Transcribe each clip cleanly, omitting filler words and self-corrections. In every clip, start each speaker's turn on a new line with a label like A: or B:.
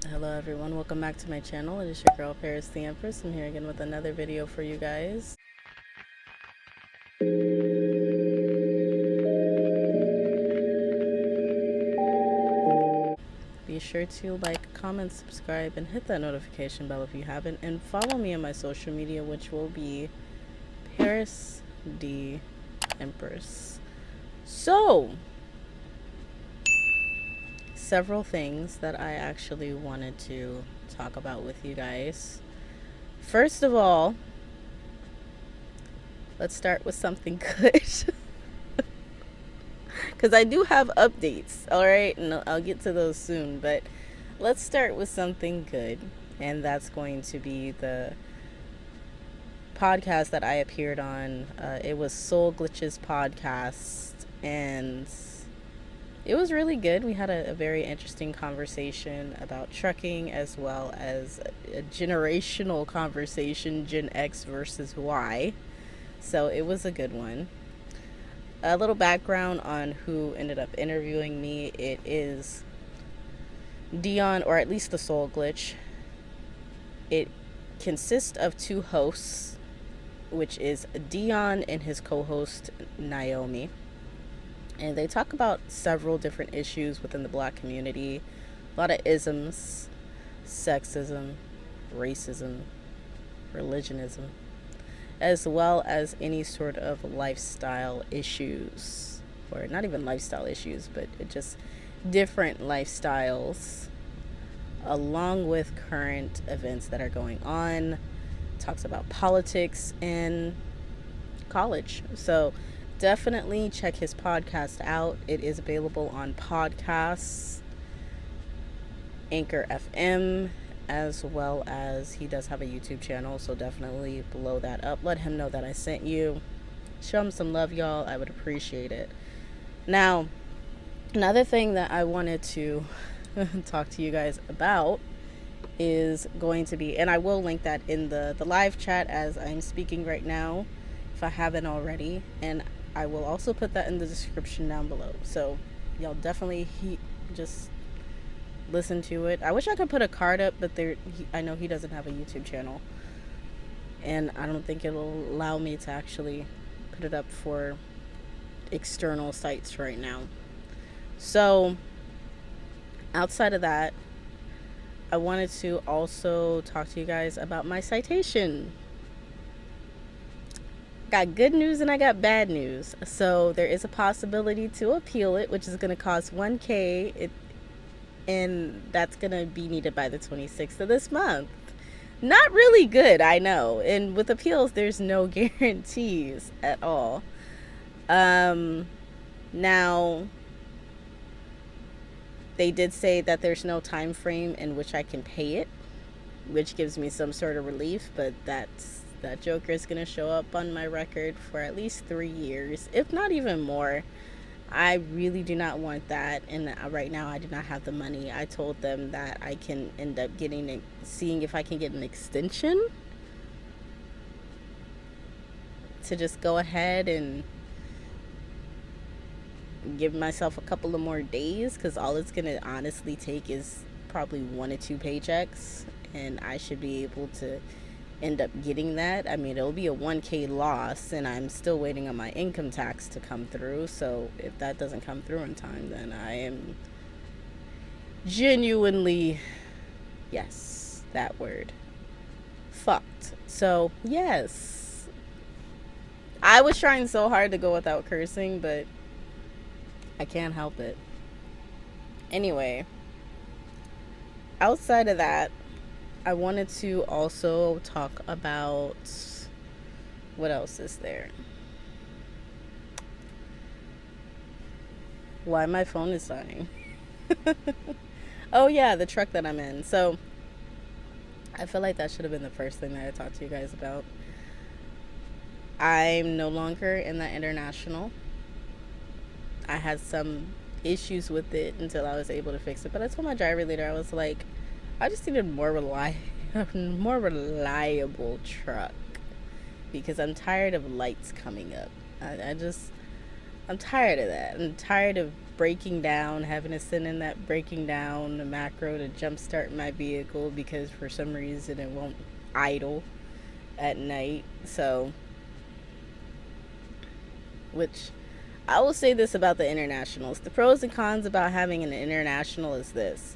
A: Hello everyone, welcome back to my channel. It is your girl Paris the Empress. I'm here again with another video for you guys. Be sure to like, comment, subscribe, and hit that notification bell if you haven't, and follow me on my social media, which will be Paris the Empress. So, several things that I actually wanted to talk about with you guys. First of all, let's start with something good. Because I do have updates, alright? And I'll get to those soon. But let's start with something good. And that's going to be the podcast that I appeared on. It was Thesoulglitch's podcast. And it was really good. We had a very interesting conversation about trucking, as well as a generational conversation, Gen X versus Y. So it was a good one. A little background on who ended up interviewing me. It is Dion, or at least the Thesoulglitch. It consists of two hosts, which is Dion and his co-host Naomi. And they talk about several different issues within the Black community. A lot of isms, sexism, racism, religionism, as well as any sort of lifestyle issues, or not even lifestyle issues, but just different lifestyles, along with current events that are going on. Talks about politics and college. So definitely check his podcast out. It is available on podcasts, Anchor FM, as well as he does have a YouTube channel, so definitely blow that up. Let him know that I sent you. Show him some love, y'all. I would appreciate it. Now, another thing that I wanted to talk to you guys about is going to be, and I will link that in the live chat as I'm speaking right now, if I haven't already, and I will also put that in the description down below. So y'all definitely just listen to it. I wish I could put a card up, but I know he doesn't have a YouTube channel, and I don't think it'll allow me to actually put it up for external sites right now. So outside of that, I wanted to also talk to you guys about my citation. Got good news and I got bad news. So there is a possibility to appeal it, which is going to cost $1,000. And that's going to be needed by the 26th of this month. Not really good, I know. And with appeals, there's no guarantees at all. Now, they did say that there's no time frame in which I can pay it, which gives me some sort of relief, but that joker is going to show up on my record for at least 3 years, if not even more. I really do not want that, and right now I do not have the money. I told them that I can end up seeing if I can get an extension to just go ahead and give myself a couple of more days, because all it's going to honestly take is probably 1 or 2 paychecks, and I should be able to end up getting that. I mean, it'll be a $1,000 loss, and I'm still waiting on my income tax to come through. So if that doesn't come through in time, then I am genuinely, yes, that word, fucked. So yes, I was trying so hard to go without cursing, but I can't help it. Anyway, outside of that, I wanted to also talk about, what else is there? Why my phone is dying. Oh yeah, the truck that I'm in. So I feel like that should have been the first thing that I talked to you guys about. I'm no longer in that international. I had some issues with it until I was able to fix it. But I told my driver later, I was like, I just needed more reliable truck, because I'm tired of lights coming up. I'm tired of that. I'm tired of breaking down, having to send in that breaking down the macro to jumpstart my vehicle because for some reason it won't idle at night. So, which I will say this about the internationals. The pros and cons about having an international is this.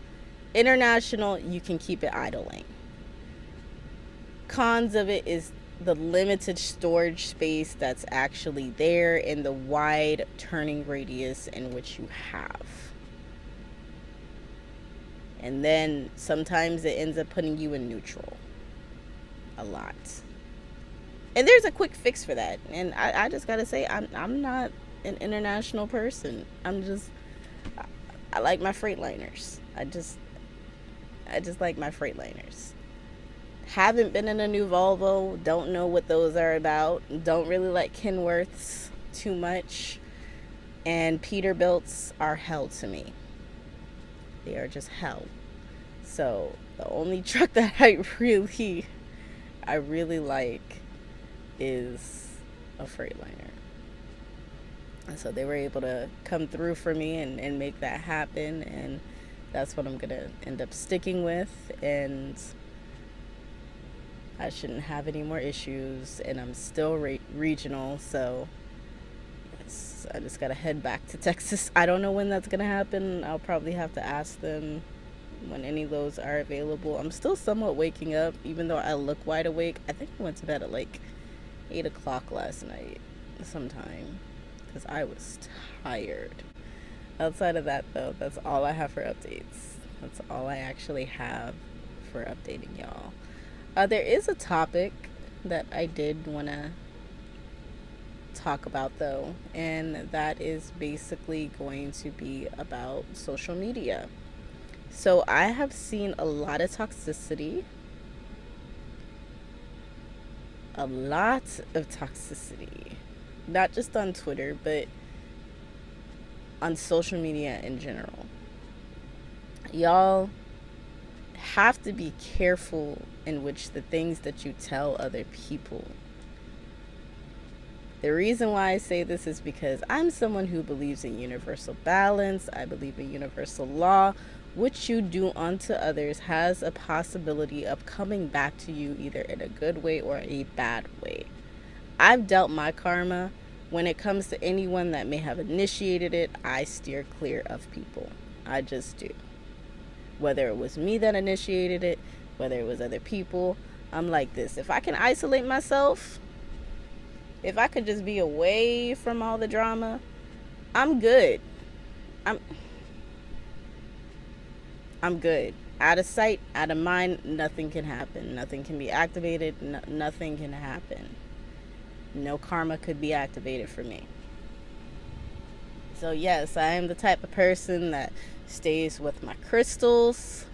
A: International, you can keep it idling. Cons of it is the limited storage space that's actually there and the wide turning radius in which you have. And then sometimes it ends up putting you in neutral a lot. And there's a quick fix for that. And I just gotta say, I'm not an international person. I like my Freightliners. I just like my Freightliners. Haven't been in a new Volvo. Don't know what those are about. Don't really like Kenworths too much. And Peterbilts are hell to me. They are just hell. So the only truck that I really like is a Freightliner. And so they were able to come through for me and make that happen. And that's what I'm going to end up sticking with. And I shouldn't have any more issues, and I'm still regional, so I just gotta head back to Texas. I don't know when that's gonna happen. I'll probably have to ask them when any of those are available. I'm still somewhat waking up, even though I look wide awake. I think I went to bed at like 8 o'clock last night sometime, because I was tired. Outside of that, though, that's all I have for updates. That's all I actually have for updating y'all. There is a topic that I did want to talk about, though, and that is basically going to be about social media. So I have seen a lot of toxicity. Not just on Twitter, but on social media in general. Y'all have to be careful in which the things that you tell other people. The reason why I say this is because I'm someone who believes in universal balance. I believe in universal law. What you do unto others has a possibility of coming back to you either in a good way or a bad way. I've dealt my karma. When it comes to anyone that may have initiated it, I steer clear of people. I just do. Whether it was me that initiated it, whether it was other people, I'm like this. If I can isolate myself, if I could just be away from all the drama, I'm good. I'm good. Out of sight, out of mind, nothing can happen. Nothing can be activated. Nothing can happen. No karma could be activated for me. So yes, I am the type of person that stays with my crystals,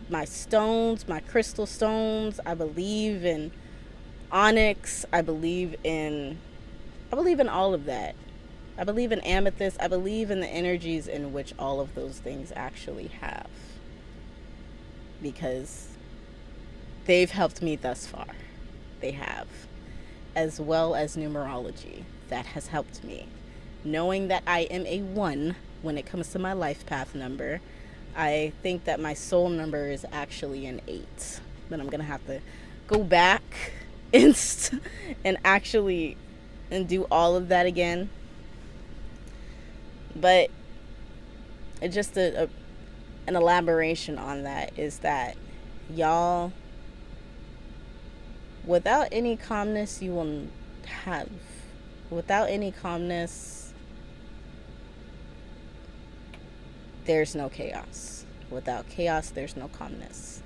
A: my stones, my crystal stones. I believe in onyx. I believe in all of that. I believe in amethyst. I believe in the energies in which all of those things actually have, because they've helped me thus far. They have. As well as numerology. That has helped me. Knowing that I am a 1 when it comes to my life path number, I think that my soul number is actually an 8. But I'm going to have to go back and do all of that again. But just an elaboration on that is that, y'all, without any calmness, you will have. Without any calmness, there's no chaos. Without chaos, there's no calmness.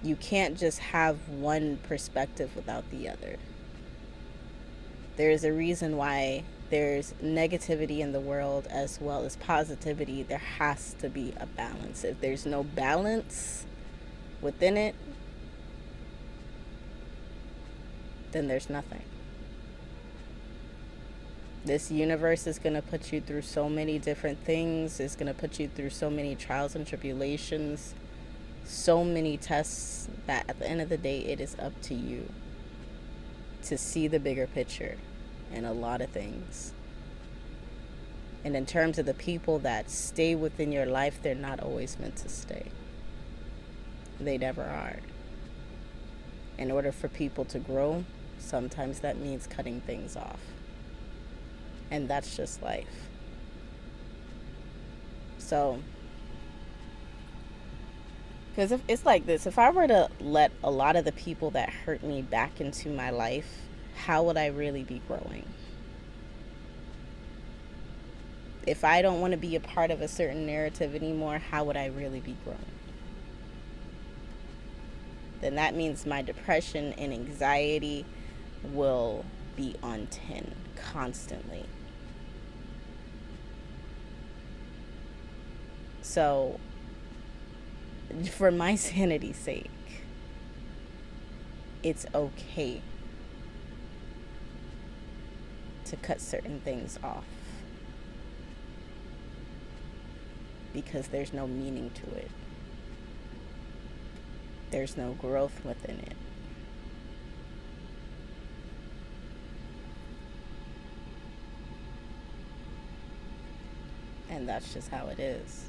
A: You can't just have one perspective without the other. There's a reason why there's negativity in the world as well as positivity. There has to be a balance. If there's no balance within it, then there's nothing. This universe is going to put you through so many different things. It's going to put you through so many trials and tribulations, so many tests, that at the end of the day, it is up to you to see the bigger picture in a lot of things. And in terms of the people that stay within your life, they're not always meant to stay. They never are. In order for people to grow, sometimes that means cutting things off. And that's just life. So, because if it's like this, if I were to let a lot of the people that hurt me back into my life, how would I really be growing? If I don't want to be a part of a certain narrative anymore, how would I really be growing? Then that means my depression and anxiety will be on 10 constantly. So, for my sanity's sake, it's okay to cut certain things off, because there's no meaning to it. There's no growth within it. And that's just how it is.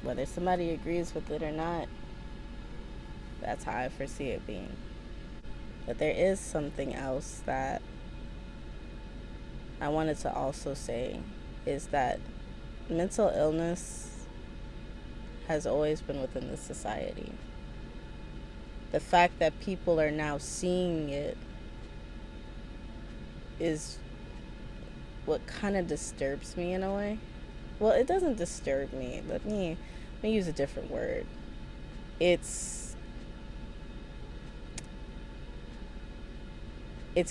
A: Whether somebody agrees with it or not, that's how I foresee it being. But there is something else that I wanted to also say, is that mental illness has always been within the society. The fact that people are now seeing it is what kind of disturbs me in a way. Well, it doesn't disturb me. Let me use a different word. It's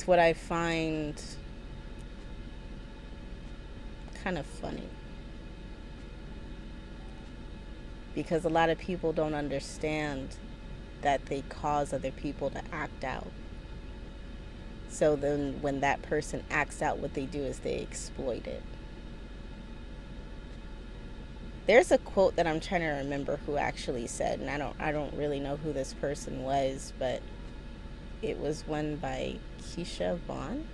A: what I find kind of funny. Because a lot of people don't understand that they cause other people to act out. So then when that person acts out, what they do is they exploit it. There's a quote that I'm trying to remember who actually said, and I don't really know who this person was, but it was one by Keisha Vaughn.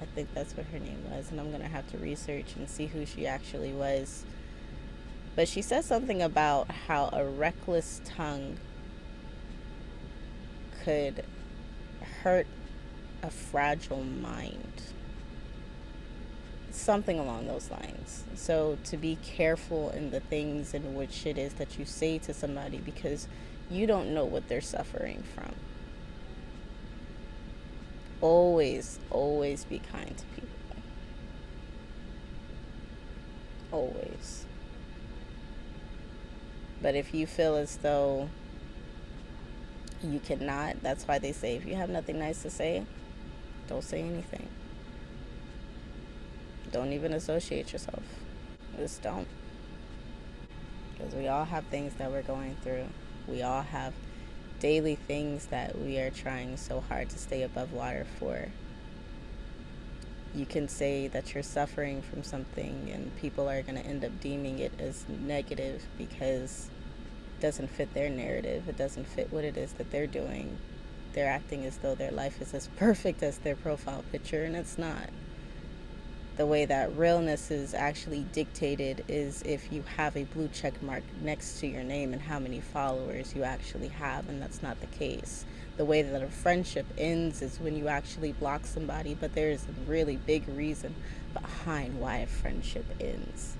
A: I think that's what her name was, and I'm going to have to research and see who she actually was. But she said something about how a reckless tongue could hurt a fragile mind. Something along those lines. So to be careful in the things in which it is that you say to somebody, because you don't know what they're suffering from. Always, always be kind to people. Always. But if you feel as though you cannot, that's why they say if you have nothing nice to say, don't say anything. Don't even associate yourself. Just don't. Because we all have things that we're going through. We all have daily things that we are trying so hard to stay above water for. You can say that you're suffering from something and people are going to end up deeming it as negative because it doesn't fit their narrative. It doesn't fit what it is that they're doing. They're acting as though their life is as perfect as their profile picture, and it's not. The way that realness is actually dictated is if you have a blue check mark next to your name and how many followers you actually have, and that's not the case. The way that a friendship ends is when you actually block somebody, but there is a really big reason behind why a friendship ends.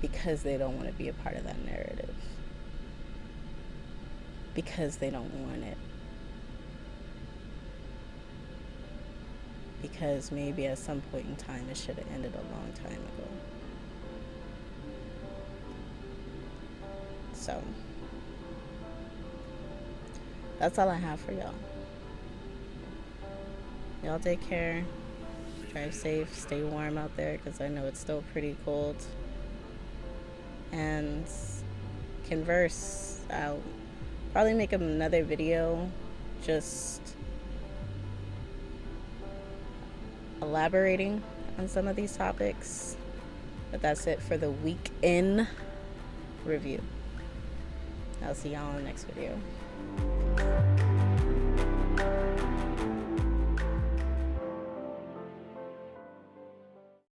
A: Because they don't want to be a part of that narrative. Because they don't want it. Because maybe at some point in time it should have ended a long time ago. So, that's all I have for y'all. Y'all take care. Drive safe. Stay warm out there because I know it's still pretty cold. And converse. I'll probably make another video just elaborating on some of these topics. But that's it for the week in review. I'll see y'all in the next video.